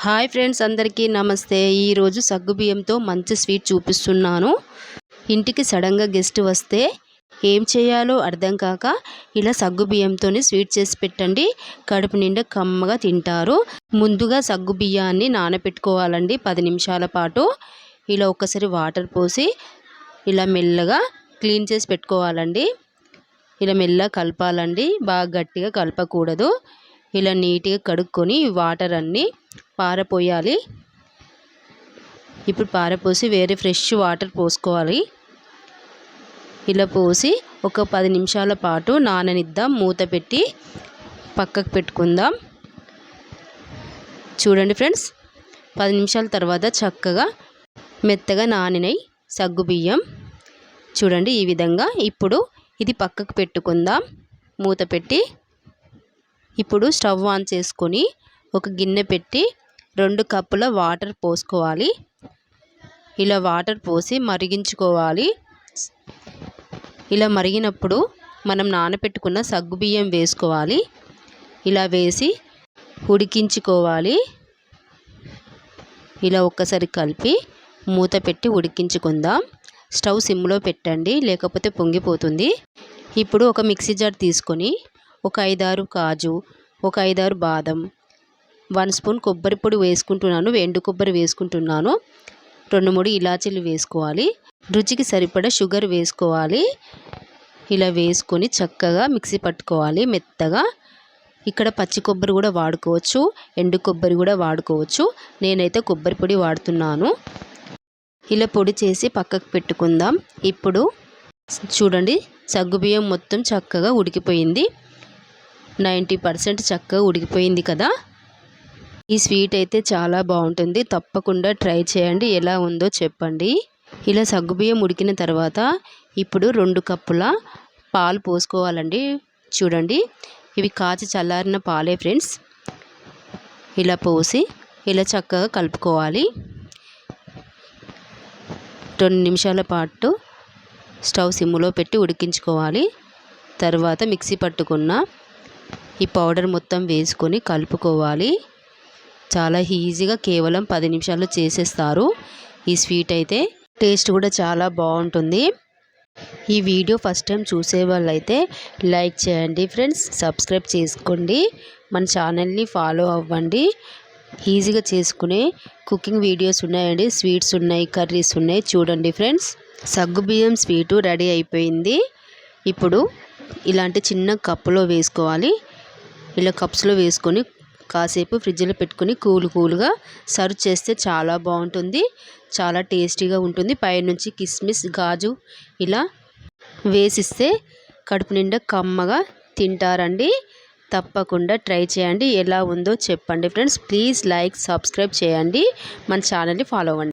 Hi friends, అందరికీ నమస్తే. ఈరోజు సగ్గుబియ్యంతో మంచి స్వీట్ చూపిస్తున్నాను. ఇంటికి సడన్గా గెస్ట్ వస్తే ఏం చేయాలో అర్థం కాక ఇలా సగ్గుబియ్యంతోనే స్వీట్ చేసి పెట్టండి. కడుపు నిండా కమ్మగా తింటారు. ముందుగా సగ్గుబియ్యాన్ని నానబెట్టుకోవాలండి 10 నిమిషాల పాటు. ఇలా ఒక్కసారి వాటర్ పోసి ఇలా మెల్లగా క్లీన్ చేసి పెట్టుకోవాలండి. ఇలా మెల్లగా కలపాలండి, బాగా గట్టిగా కలపకూడదు. ఇలా నీట్గా కడుక్కొని వాటర్ అన్నీ పారపోయాలి. ఇప్పుడు పారపోసి వేరే ఫ్రెష్ వాటర్ పోసుకోవాలి. ఇలా పోసి ఒక 10 నిమిషాల పాటు నాననిద్దాం. మూత పెట్టి పక్కకు పెట్టుకుందాం. చూడండి ఫ్రెండ్స్, 10 నిమిషాల తర్వాత చక్కగా మెత్తగా నానినాయి సగ్గుబియ్యం. చూడండి ఈ విధంగా. ఇప్పుడు ఇది పక్కకు పెట్టుకుందాం మూత పెట్టి. ఇప్పుడు స్టవ్ ఆన్ చేసుకొని ఒక గిన్నె పెట్టి 2 కప్పుల వాటర్ పోసుకోవాలి. ఇలా వాటర్ పోసి మరిగించుకోవాలి. ఇలా మరిగినప్పుడు మనం నానబెట్టుకున్న సగ్గుబియ్యం వేసుకోవాలి. ఇలా వేసి ఉడికించుకోవాలి. ఇలా ఒక్కసారి కలిపి మూత పెట్టి ఉడికించుకుందాం. స్టవ్ సిమ్లో పెట్టండి, లేకపోతే పొంగిపోతుంది. ఇప్పుడు ఒక మిక్సీ జార్ తీసుకొని ఒక 5-6 కాజు, ఒక 5-6 బాదం, 1 స్పూన్ కొబ్బరి పొడి వేసుకుంటున్నాను. ఎండు కొబ్బరి వేసుకుంటున్నాను. 2-3 ఇలాచీలు వేసుకోవాలి. రుచికి సరిపడా షుగర్ వేసుకోవాలి. ఇలా వేసుకొని చక్కగా మిక్సీ పట్టుకోవాలి మెత్తగా. ఇక్కడ పచ్చి కొబ్బరి కూడా వాడుకోవచ్చు, ఎండు కొబ్బరి కూడా వాడుకోవచ్చు. నేనైతే కొబ్బరి పొడి వాడుతున్నాను. ఇలా పొడి చేసి పక్కకు పెట్టుకుందాం. ఇప్పుడు చూడండి, సగ్గుబియ్యం మొత్తం చక్కగా ఉడికిపోయింది. 90% చక్కగా ఉడికిపోయింది కదా. ఈ స్వీట్ అయితే చాలా బాగుంటుంది. తప్పకుండా ట్రై చేయండి, ఎలా ఉందో చెప్పండి. ఇలా సగ్గుబియ్యం ఉడికిన తర్వాత ఇప్పుడు 2 కప్పుల పాలు పోసుకోవాలండి. చూడండి, ఇవి కాచి చల్లారిన పాలే ఫ్రెండ్స్. ఇలా పోసి ఇలా చక్కగా కలుపుకోవాలి. 2 నిమిషాల పాటు స్టవ్ సిమ్లో పెట్టి ఉడికించుకోవాలి. తర్వాత మిక్సీ పట్టుకున్న ఈ పౌడర్ మొత్తం వేసుకొని కలుపుకోవాలి. చాలా ఈజీగా కేవలం 10 నిమిషాల్లో చేసేస్తారు. ఈ స్వీట్ అయితే టేస్ట్ కూడా చాలా బాగుంటుంది. ఈ వీడియో ఫస్ట్ టైం చూసే వాళ్ళైతే లైక్ చేయండి ఫ్రెండ్స్, సబ్స్క్రైబ్ చేసుకోండి, మన ఛానల్ని ఫాలో అవ్వండి. ఈజీగా చేసుకునే కుకింగ్ వీడియోస్ ఉన్నాయండి, స్వీట్స్ ఉన్నాయి, కర్రీస్ ఉన్నాయి. చూడండి ఫ్రెండ్స్, సగ్గుబియ్యం స్వీటు రెడీ అయిపోయింది. ఇప్పుడు ఇలాంటి చిన్న కప్పులో వేసుకోవాలి. ఇలా కప్స్లో వేసుకొని కాసేపు ఫ్రిడ్జ్లో పెట్టుకొని కూల్గా సర్వ్ చేస్తే చాలా బాగుంటుంది, చాలా టేస్టీగా ఉంటుంది. పైనుంచి కిస్మిస్, గాజు ఇలా వేసిస్తే కడుపు నిండా కమ్మగా తింటారండి. తప్పకుండా ట్రై చేయండి, ఎలా ఉందో చెప్పండి ఫ్రెండ్స్. ప్లీజ్ లైక్, సబ్స్క్రైబ్ చేయండి, మన ఛానల్ని ఫాలో అవ్వండి.